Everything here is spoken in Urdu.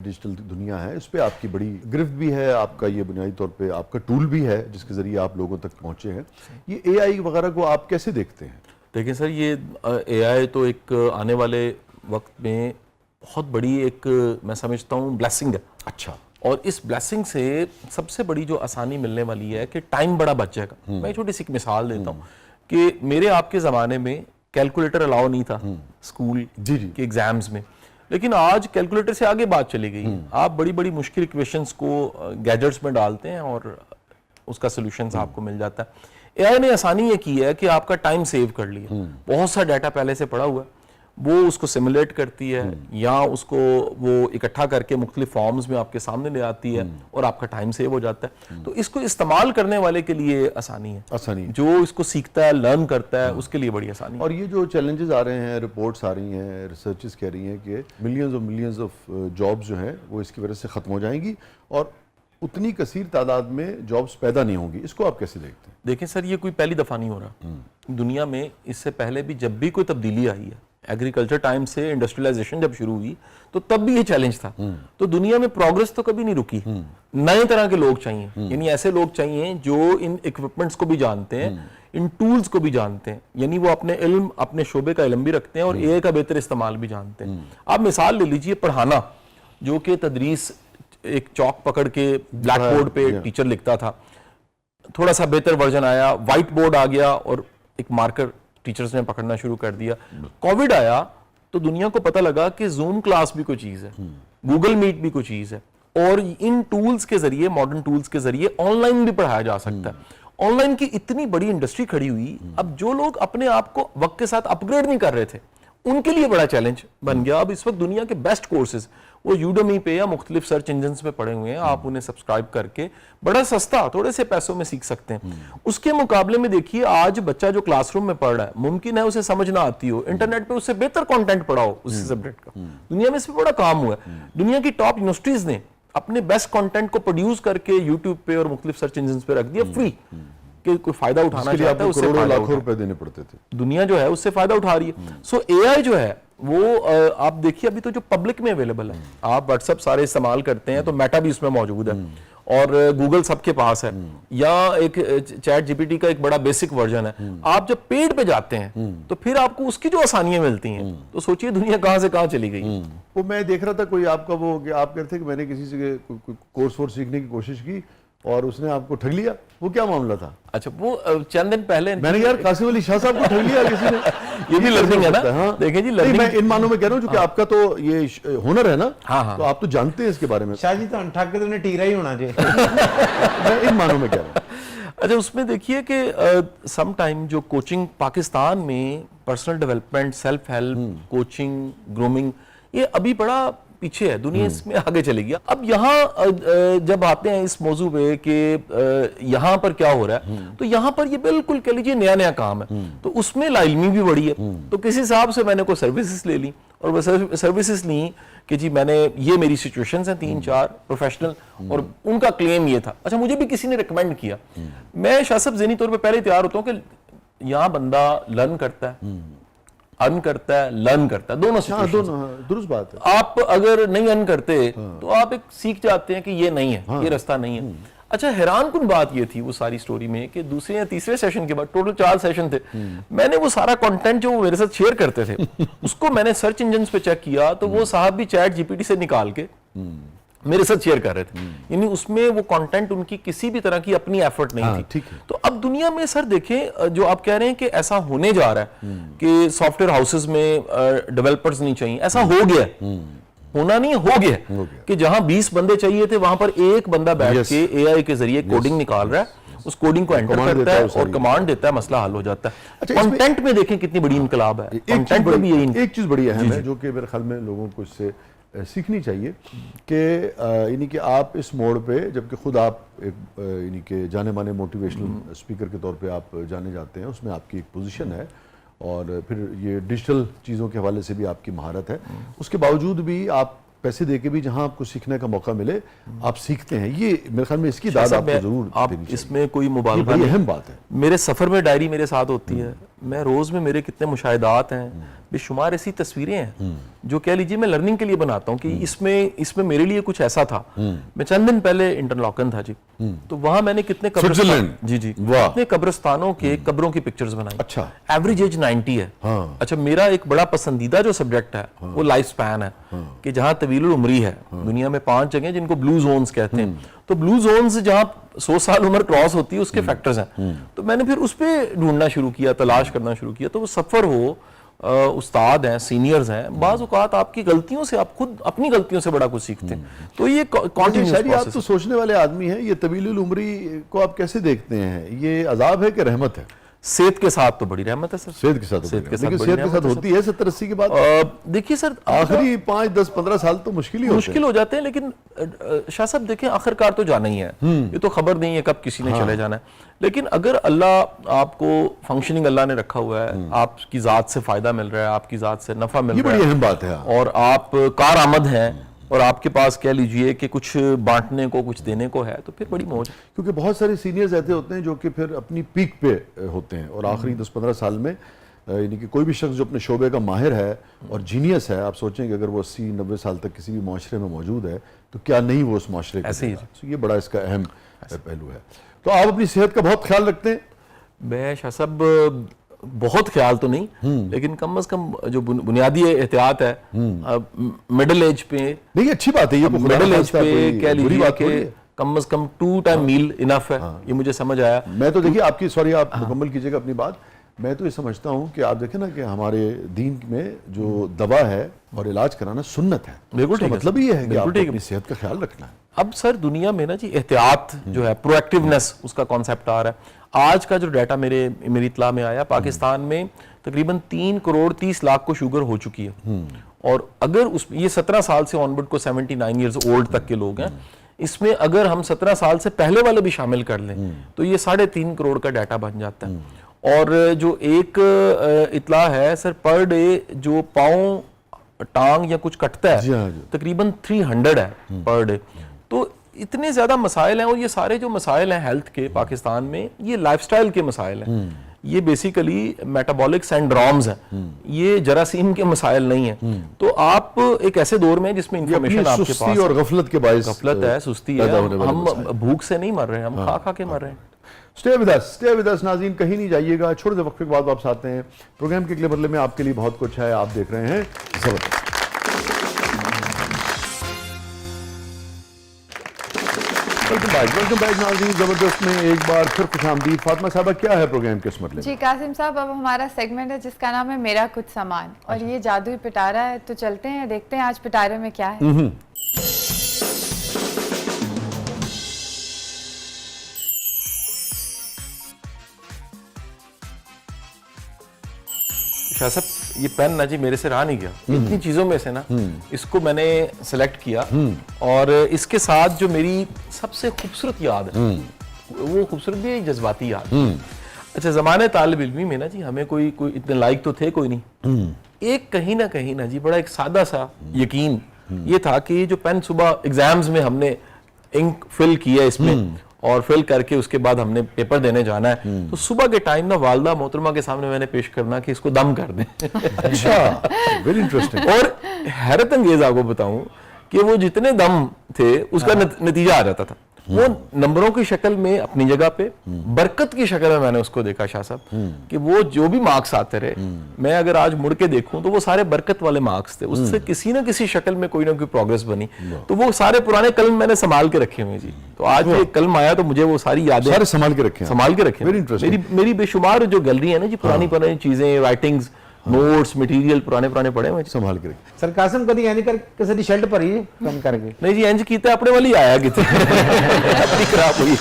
ڈیجیٹل دنیا ہے اس پہ آپ کی بڑی گرفت بھی ہے، آپ کا یہ بنیادی طور پہ آپ کا ٹول بھی ہے جس کے ذریعے آپ لوگوں تک پہنچے ہیں. یہ اے آئی وغیرہ کو آپ کیسے دیکھتے ہیں؟ دیکھیں سر، یہ اے آئی تو ایک آنے والے وقت میں بہت بڑی ایک میں سمجھتا ہوں بلیسنگ ہے. اچھا. اور اس بلیسنگ سے سب سے بڑی جو آسانی ملنے والی ہے کہ ٹائم بڑا بچ جائے گا. میں چھوٹی سی مثال دیتا ہوں کہ میرے آپ کے زمانے میں کیلکولیٹر الاؤ نہیں تھا اسکول کے ایگزامز میں، لیکن آج کیلکولیٹر سے آگے بات چلی گئی. آپ بڑی بڑی مشکل ایکویشنز کو گیجٹس میں ڈالتے ہیں اور اس کا سولوشنز آپ کو مل جاتا ہے. اے آئی نے آسانی یہ کی ہے کہ آپ کا ٹائم سیو کر لیا. بہت سا ڈیٹا پہلے سے پڑا ہوا ہے، وہ اس کو سیمولیٹ کرتی ہے یا اس کو وہ اکٹھا کر کے مختلف فارمز میں آپ کے سامنے لے آتی ہے اور آپ کا ٹائم سیو ہو جاتا ہے. تو اس کو استعمال کرنے والے کے لیے آسانی ہے، جو اس کو سیکھتا ہے، لرن کرتا ہے، اس کے لیے بڑی آسانی ہے. اور یہ جو چیلنجز آ رہے ہیں، رپورٹس آ رہی ہیں، ریسرچز کہہ رہی ہیں کہ ملینز آف جابز جو ہیں وہ اس کی وجہ سے ختم ہو جائیں گی اور اتنی کثیر تعداد میں جابز پیدا نہیں ہوں گی. اس کو آپ کیسے دیکھتے ہیں؟ دیکھیں سر، یہ کوئی پہلی دفعہ نہیں ہو رہا. دنیا میں اس سے پہلے بھی جب بھی کوئی تبدیلی آئی ہے، ایگریکلچر ٹائم سے انڈسٹریلائزیشن جب شروع ہوئی تو تب بھی یہ چیلنج تھا. تو دنیا میں پروگرس تو کبھی نہیں رکی. نئے طرح کے لوگ چاہیے، یعنی ایسے لوگ چاہیے جو ان ایکوپمنٹس کو بھی جانتے ہیں، ان ٹولز کو بھی جانتے ہیں، یعنی وہ اپنے علم، اپنے شعبے کا علم بھی رکھتے ہیں اور اے آئی کا بہتر استعمال بھی جانتے ہیں. آپ مثال لے لیجئے پڑھانا، جو کہ تدریس ایک چاک پکڑ کے بلیک بورڈ پہ ٹیچر لکھتا تھا، تھوڑا سا بہتر ورژن آیا، وائٹ بورڈ آ گیا اور ایک مارکر ٹیچرز نے پکڑنا شروع کر دیا. کووڈ آیا تو دنیا کو پتہ لگا کہ زوم کلاس بھی کوئی چیز ہے، گوگل میٹ بھی کوئی چیز ہے، اور ان ٹولز کے ذریعے، ماڈرن ٹولز کے ذریعے آن لائن بھی پڑھایا جا سکتا ہے. آن لائن کی اتنی بڑی انڈسٹری کھڑی ہوئی، اب جو لوگ اپنے آپ کو وقت کے ساتھ اپ گریڈ نہیں کر رہے تھے ان کے لیے بڑا چیلنج بن گیا. اب اس وقت دنیا کے بیسٹ کورسز وہ یوڈمی پہ یا مختلف سرچ انجنز پہ پڑے ہوئے ہیں. آپ انہیں سبسکرائب کر کے بڑا سستا تھوڑے سے پیسوں میں سیکھ سکتے ہیں. اس کے مقابلے میں دیکھیے آج بچہ جو کلاس روم میں پڑھ رہا ہے، ممکن ہے اسے سمجھ نہ آتی ہو، انٹرنیٹ پہ اسے بہتر کنٹینٹ پڑھا ہو اسی سبجیکٹ کا. دنیا میں اس پہ بڑا کام ہوا ہے. دنیا کی ٹاپ یونیورسٹیز نے اپنے بیسٹ کنٹینٹ کو پروڈیوس کر کے یوٹیوب پہ اور مختلف سرچ انجنز پہ رکھ دیا فری، کہ کوئی فائدہ اٹھانا چاہتا ہے اس سے کروڑوں لاکھوں روپے دینے پڑتے تھے. دنیا جو ہے اس سے فائدہ اٹھا رہی ہے. سو اے آئی جو ہے وہ آپ دیکھیے ابھی تو جو پبلک میں اویلیبل ہے، آپ واٹس ایپ سارے استعمال کرتے ہیں تو میٹا بھی اس میں موجود ہے اور گوگل سب کے پاس ہے، یا ایک چیٹ جی پی ٹی کا ایک بڑا بیسک ورژن ہے. آپ جب پیڈ پہ جاتے ہیں تو پھر آپ کو اس کی جو آسانیاں ملتی ہیں تو سوچئے دنیا کہاں سے کہاں چلی گئی. وہ میں دیکھ رہا تھا کوئی آپ کا وہ کہ آپ کہتے ہیں کہ میں نے کسی سے کورس وورس سیکھنے کی کوشش کی اور اس نے آپ کو ٹھگ لیا. وہ کیا معاملہ تھا؟ اچھا، وہ چند دن پہلے میں نے یار قاسم علی شاہ صاحب کو ٹھگ لیا کسی نے. یہ بھی لرننگ ہے نا. دیکھیں جی، میں ان معنوں میں کہہ رہا ہوں چونکہ آپ کا تو یہ ہنر ہے نا، تو آپ تو جانتے ہیں اس کے بارے میں. شاہ جی تو ٹھگ کے تو انہیں ٹیرا ہی ہونا چاہیے. میں ان معنوں میں کہہ رہا ہوں. اچھا، اس میں دیکھیے کہ سم ٹائم جو کوچنگ پاکستان میں personal development, self help, coaching, grooming, یہ ابھی بڑا پیچھے ہے. دنیا اس میں آگے چلے گیا. اب یہاں جب آتے ہیں اس موضوع پہ کہ یہاں پر کیا ہو رہا ہے، تو یہاں پر یہ بالکل کہہ لیجیے نیا کام ہے. تو اس میں لا علمی بھی بڑی ہے. تو کسی صاحب سے میں نے کوئی سروسز لے لی اور وہ سروسز لیں کہ جی میں نے یہ میری سچویشنز ہیں 3-4 پروفیشنل، اور ان کا کلیم یہ تھا. اچھا، مجھے بھی کسی نے ریکمینڈ کیا. میں شاہ صاحب ذہنی طور پہ پہلے تیار ہوتا ہوں کہ یہاں بندہ لرن کرتا ہے، ارن کرتا ہے، لرن کرتا ہے، دونوں درست بات ہے. آپ اگر نہیں ارن کرتے تو آپ ایک سیکھ جاتے ہیں کہ یہ نہیں ہے، یہ رستہ نہیں ہے. اچھا، حیران کن بات یہ تھی وہ ساری سٹوری میں کہ دوسرے یا تیسرے سیشن کے بعد، ٹوٹل 4 سیشن تھے، میں نے وہ سارا کنٹینٹ جو وہ میرے ساتھ شیئر کرتے تھے اس کو میں نے سرچ انجنز پہ چیک کیا تو وہ صاحب بھی چیٹ جی پی ٹی سے نکال کے میرے ساتھ شیئر کر رہے تھے. یعنی اس میں وہ کنٹینٹ ان کی کسی بھی طرح کی اپنی ایفرٹ نہیں تھی. تو اب دنیا میں سر دیکھیں، جو آپ کہہ رہے ہیں کہ ایسا ہونے جا رہا ہے کہ سافٹ ویئر ہاؤسز میں ڈیولپرز نہیں چاہیے، ایسا ہو گیا ہے. ہونا نہیں، ہو گیا کہ جہاں 20 بندے چاہیے تھے وہاں پر ایک بندہ بیٹھ کے اے آئی کے ذریعے کوڈنگ نکال رہا ہے، اس کوڈنگ کو انٹر کرتا ہے اور کمانڈ دیتا ہے، مسئلہ حل ہو جاتا ہے. کنٹینٹ میں دیکھیں کتنی بڑی انقلاب ہے. کنٹینٹ میں بھی ایک چیز بڑی اہم ہے جو کہ میرے خیال میں لوگوں کو اس سے سیکھنی چاہیے کہ یعنی کہ آپ اس موڑ پہ، جبکہ خود آپ ایک یعنی کہ جانے مانے موٹیویشنل اسپیکر کے طور پہ آپ جانے جاتے ہیں، اس میں آپ کی ایک پوزیشن ہے اور پھر یہ ڈیجیٹل چیزوں کے حوالے سے بھی آپ کی مہارت ہے. اس کے باوجود بھی آپ پیسے دے کے بھی جہاں آپ کو سیکھنے کا موقع ملے آپ سیکھتے ہیں. یہ میرے خیال میں اس کی داد آپ کو ضرور آپ اس میں کوئی مبالغہ نہیں، بڑی اہم بات ہے. میرے سفر میں ڈائری میرے ساتھ ہوتی ہے، میں روز میں میرے کتنے مشاہدات ہیں, بے شمار ایسی تصویریں ہیں جو کہہ لیجیے میں لرننگ کے لیے بناتا ہوں کہ اس میں میرے لیے کچھ ایسا تھا. میں چند دن پہلے انٹرلاکن تھا جی, تو وہاں میں نے کتنے کتنے قبرستانوں کے قبروں کی پکچرز بنائی. اچھا, ایوریج ایج 90 ہے. اچھا, میرا ایک بڑا پسندیدہ جو سبجیکٹ ہے وہ لائف سپین ہے, کہ جہاں طویل العمری ہے. دنیا میں 5 جگہیں جن کو بلو زونز کہتے ہیں, تو بلو زونز جہاں 100 سال عمر کراس ہوتی ہے اس کے فیکٹرز ہیں. تو میں نے پھر اس پہ ڈھونڈنا شروع کیا, تلاش کرنا شروع کیا. تو وہ سفر ہو, استاد ہیں, سینئرز ہیں, بعض اوقات آپ کی غلطیوں سے آپ خود اپنی غلطیوں سے بڑا کچھ سیکھتے ہیں. تو یہ شاید آپ تو سوچنے والے آدمی ہیں, یہ طویل العمری کو آپ کیسے دیکھتے ہیں؟ یہ عذاب ہے کہ رحمت ہے؟ صحت کے ساتھ تو بڑی رحمت ہے سر. صحت کے ساتھ ہوتی ہے 70-80 کے بعد. دیکھیے سر, آخری 5-10-15 سال تو مشکل ہو جاتے ہیں, لیکن شاہ صاحب دیکھیں آخر کار تو جانا ہی ہے. یہ تو خبر نہیں ہے کب کسی نے چلے جانا ہے. لیکن اگر اللہ آپ کو فنکشننگ اللہ نے رکھا ہوا ہے, آپ کی ذات سے فائدہ مل رہا ہے, آپ کی ذات سے نفع مل رہا ہے, یہ بڑی اہم بات ہے, اور آپ کارآمد ہیں, اور آپ کے پاس کہہ لیجئے کہ کچھ بانٹنے کو, کچھ دینے کو ہے, تو پھر بڑی موج. کیونکہ بہت سارے سینئرز ایسے ہوتے ہیں جو کہ پھر اپنی پیک پہ ہوتے ہیں, اور آخری 10-15 سال میں یعنی کہ کوئی بھی شخص جو اپنے شعبے کا ماہر ہے اور جینیس ہے, آپ سوچیں کہ اگر وہ 80-90 سال تک کسی بھی معاشرے میں موجود ہے تو کیا نہیں وہ اس معاشرے کا. یہ بڑا اس کا اہم پہلو ہے. تو آپ اپنی صحت کا بہت خیال رکھتے ہیں؟ میں شاہ صاحب بہت خیال تو نہیں, لیکن کم از کم جو بنیادی احتیاط ہے مڈل ایج پہ, نہیں اچھی بات ہے, یہ مڈل ایج پہ کہہ لیجیے کہ کم از کم 2 ٹائم میل انف ہے. یہ مجھے سمجھ آیا. میں تو دیکھیے آپ کی, سوری آپ مکمل کیجئے گا اپنی بات, میں تو یہ سمجھتا ہوں کہ آپ دیکھیں نا کہ ہمارے دین میں جو دوا ہے اور علاج کرانا سنت ہے. بالکل, مطلب یہ ہے کہ آپ اپنی صحت کا خیال رکھنا ہے. اب سر دنیا میں نا جی احتیاط جو ہے, پرو ایکٹیونیس, اس کا کانسیپٹ آ رہا ہے. آج کا جو ڈیٹا میری اطلاع میں آیا, پاکستان میں تقریباً 3 کروڑ 30 لاکھ کو شوگر ہو چکی ہے. اور اگر یہ 17 سال سے آن ورڈ کو 79 ایئرز اولڈ تک کے لوگ ہیں, اس میں اگر ہم 17 سال سے پہلے والے بھی شامل کر لیں تو یہ 3.5 کروڑ کا ڈیٹا بن جاتا ہے. اور جو ایک اطلاع ہے سر, پر ڈے جو پاؤں ٹانگ یا کچھ کٹتا ہے تقریباً 300 ہے پر ڈے. تو اتنے زیادہ مسائل ہیں, اور یہ سارے جو مسائل ہیں ہیلتھ کے پاکستان میں, یہ لائف سٹائل کے مسائل ہیں. یہ بیسیکلی میٹابولک سینڈرومز ہیں, یہ جراثیم کے مسائل نہیں ہیں. تو آپ ایک ایسے دور میں جس میں انفارمیشن آپ کے پاس, اور غفلت کے باعث غفلت ہے, سستی ہے, ہم بھوک سے نہیں مر رہے ہیں, ہم کھا کے مر رہے ہیں. Stay with us ناظرین, کہیں نہیں جائیے گا. چھوٹے سے وقفے کے بعد واپس آتے ہیں. پروگرام کے اگلے مرحلے میں آپ کے لیے بہت کچھ ہے. آپ دیکھ رہے ہیں زبردست. ویلکم بیک ناظرین, زبردست میں ایک بار پھر خوش آمدید. فاطمہ صاحبہ, کیا ہے پروگرام کے اس مرحلے میں؟ جی قاسم صاحب, اب ہمارا سیگمنٹ ہے جس کا نام ہے میرا کچھ سامان, اور یہ جادوئی پٹارا ہے. تو چلتے ہیں, دیکھتے ہیں آج پٹارے میں کیا ہے. شاہ صاحب یہ پین نا جی میرے سے رہا نہیں گیا. اتنی چیزوں میں سے نا اس کو میں نے سلیکٹ کیا, اور اس کے ساتھ جو میری سب سے خوبصورت یاد ہے وہ خوبصورت بھی جذباتی یاد. اچھا, زمانے طالب علمی میں نا جی ہمیں کوئی اتنے لائق تو تھے کوئی نہیں. ایک کہیں نہ جی بڑا ایک سادہ سا یقین یہ تھا کہ جو پین صبح ایگزامز میں ہم نے انک فل کیا اس میں, اور فل کر کے اس کے بعد ہم نے پیپر دینے جانا ہے, تو صبح کے ٹائم نا والدہ محترمہ کے سامنے میں نے پیش کرنا کہ اس کو دم کر دیں. اچھا, ویری انٹرسٹنگ. اور حیرت انگیز آپ کو بتاؤں کہ وہ جتنے دم تھے اس کا نتیجہ آ جاتا تھا. وہ نمبروں کی شکل میں اپنی جگہ پہ, برکت کی شکل میں نے اس کو دیکھا شاہ صاحب, کہ وہ جو بھی مارکس آتے رہے, میں اگر آج مڑ کے دیکھوں تو وہ سارے برکت والے مارکس تھے. اس سے کسی نہ کسی شکل میں کوئی نہ کوئی پروگرس بنی. تو وہ سارے پرانے قلم میں نے سنبھال کے رکھے ہوئے جی. تو آج یہ قلم آیا تو مجھے وہ ساری یادیں سارے سنبھال کے رکھے. میری بے شمار جو گیلری ہے نا جی, پرانی چیزیں, رائٹنگز, نوٹس, مٹیریل پرانے پڑے ہوئے سنبھال کے رکھے. سر قاسم کدی اینج کر کسی شرٹ بھری کم کر کے؟ نہیں جی, اینج کیتے اپنے والی آیا کتے اپنی خراب ہوئی.